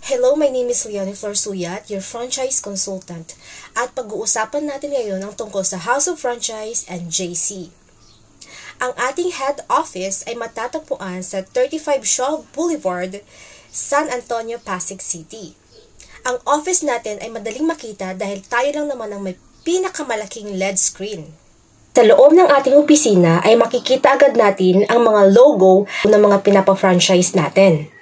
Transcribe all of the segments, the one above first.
Hello, my name is Leonie Flor Suyat, your franchise consultant. At pag-uusapan natin ngayon ang tungkol sa House of Franchise and JC. Ang ating head office ay matatagpuan sa 35 Shaw Boulevard, San Antonio, Pasig City. Ang office natin ay madaling makita dahil tayo lang naman ang may pinakamalaking LED screen. Sa loob ng ating opisina ay makikita agad natin ang mga logo ng mga pinapa-franchise natin.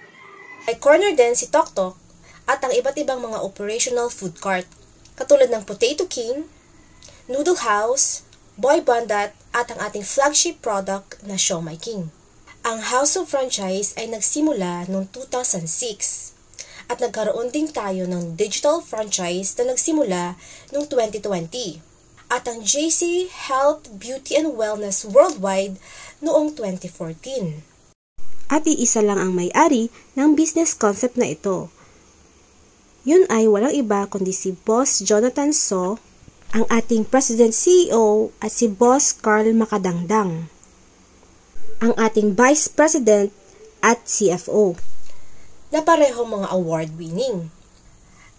May corner din si Tok Tok at ang iba't ibang mga operational food cart katulad ng Potato King, Noodle House, Boy Bandat at ang ating flagship product na Siomai King. Ang House of Franchise ay nagsimula noong 2006 at nagkaroon din tayo ng digital franchise na nagsimula noong 2020 at ang JC Health, Beauty and Wellness Worldwide noong 2014. At iisa lang ang may-ari ng business concept na ito. Yun ay walang iba kundi si Boss Jonathan So, ang ating President CEO at si Boss Carl Makadangdang, ang ating Vice President at CFO. Na pareho mga award-winning.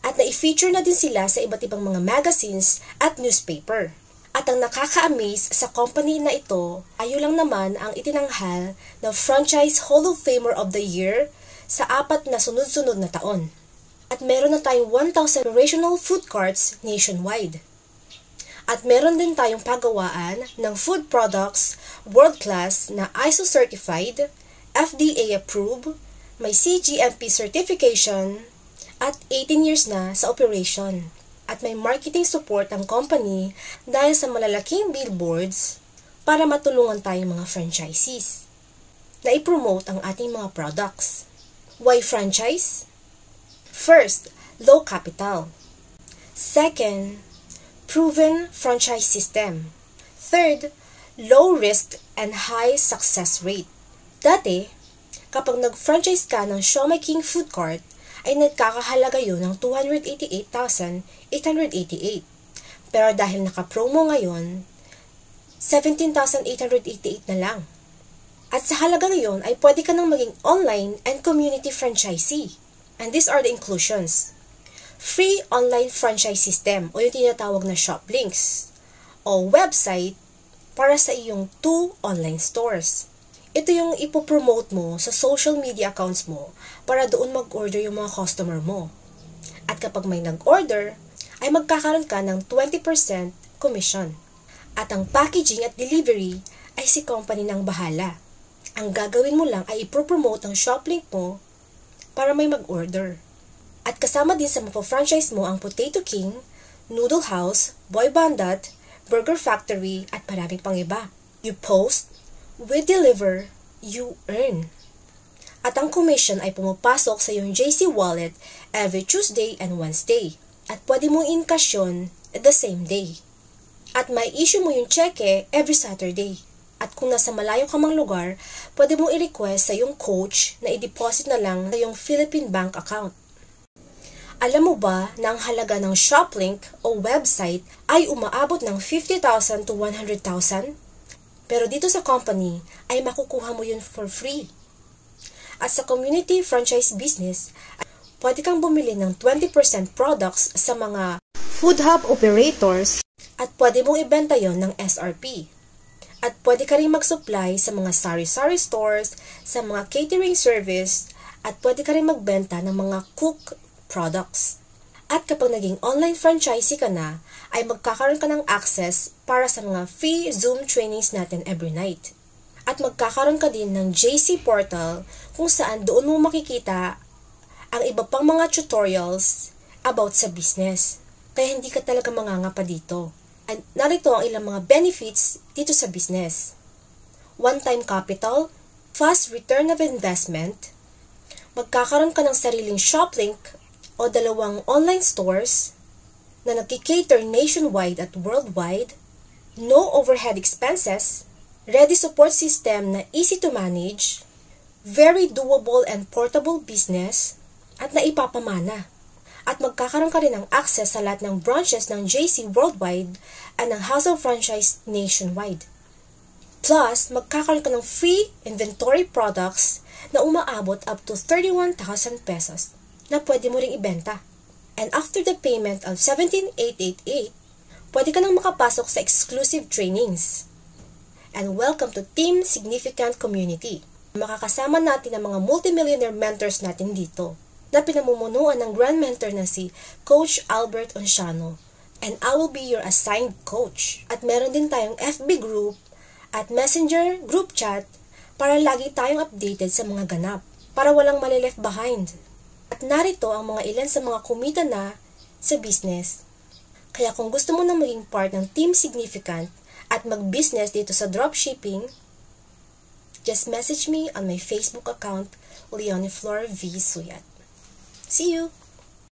At na-feature na din sila sa iba't ibang mga magazines at newspaper. At ang nakaka-amaze sa company na ito, ayo lang naman ang itinanghal na Franchise Hall of Famer of the Year sa 4 na sunod-sunod na taon. At meron na tayong 1,000 operational food carts nationwide. At meron din tayong pagawaan ng food products world-class na ISO-certified, FDA-approved, may CGMP certification, at 18 years na sa operation. At may marketing support ang company dahil sa malalaking billboards para matulungan tayong mga franchisees na i-promote ang ating mga products. Why franchise? First, low capital. Second, proven franchise system. Third, low risk and high success rate. Dati, kapag nag-franchise ka ng Siomai King Food Cart, ay nagkakahalaga yun ng 288,888. Pero dahil naka-promo ngayon, 17,888 na lang. At sa halaga ngayon ay pwede ka nang maging online and community franchisee. And these are the inclusions. Free online franchise system o yung tinatawag na shop links o website para sa iyong 2 online stores. Ito yung ipopromote mo sa social media accounts mo para doon mag-order yung mga customer mo. At kapag may nag-order, ay magkakaroon ka ng 20% commission. At ang packaging at delivery ay si company nang bahala. Ang gagawin mo lang ay ipopromote ang shop link mo para may mag-order. At kasama din sa franchise mo ang Potato King, Noodle House, Boy Bandat, Burger Factory at maraming pang iba. You post, we deliver, you earn. At ang commission ay pumapasok sa iyong JC wallet every Tuesday and Wednesday. At pwede mong in-cash yun the same day. At may issue mo yung cheque every Saturday. At kung nasa malayo ka mang lugar, pwede mong i-request sa iyong coach na i-deposit na lang sa iyong Philippine bank account. Alam mo ba na ang halaga ng shop link o website ay umaabot ng 50,000 to 100,000? Pero dito sa company ay makukuha mo yun for free. At sa community franchise business, pwede kang bumili ng 20% products sa mga food hub operators at pwede mong ibenta yon ng SRP. At pwede ka rin mag-supply sa mga sari-sari stores, sa mga catering service, at pwede ka rin magbenta ng mga cook products. At kapag naging online franchisee ka na, ay magkakaroon ka ng access para sa mga free Zoom trainings natin every night. At magkakaroon ka din ng JC portal kung saan doon mo makikita ang iba pang mga tutorials about sa business. Kaya hindi ka talaga mangangapa dito. At narito ang ilang mga benefits dito sa business. One-time capital, fast return of investment, magkakaroon ka ng sariling shop link o 2 online stores na nagki-cater nationwide at worldwide, no overhead expenses, ready support system na easy to manage, very doable and portable business, at naipapamana. At magkakaroon ka rin ng access sa lahat ng branches ng JC worldwide at ng House of Franchise nationwide. Plus, magkakaroon ka ng free inventory products na umaabot up to 31,000 pesos. na pwede mo ring ibenta. And after the payment of 17,888, pwede ka nang makapasok sa exclusive trainings. And welcome to Team Significant Community. Makakasama natin ang mga multimillionaire mentors natin dito na pinamumunuan ng grand mentor na si Coach Albert Onciano. And I will be your assigned coach. At meron din tayong FB group at Messenger group chat para lagi tayong updated sa mga ganap, para walang mali-left behind. At narito ang mga ilan sa mga kumita na sa business. Kaya kung gusto mo na maging part ng Team Significant at mag-business dito sa dropshipping, just message me on my Facebook account, Leonie Flor V. Suyat. See you!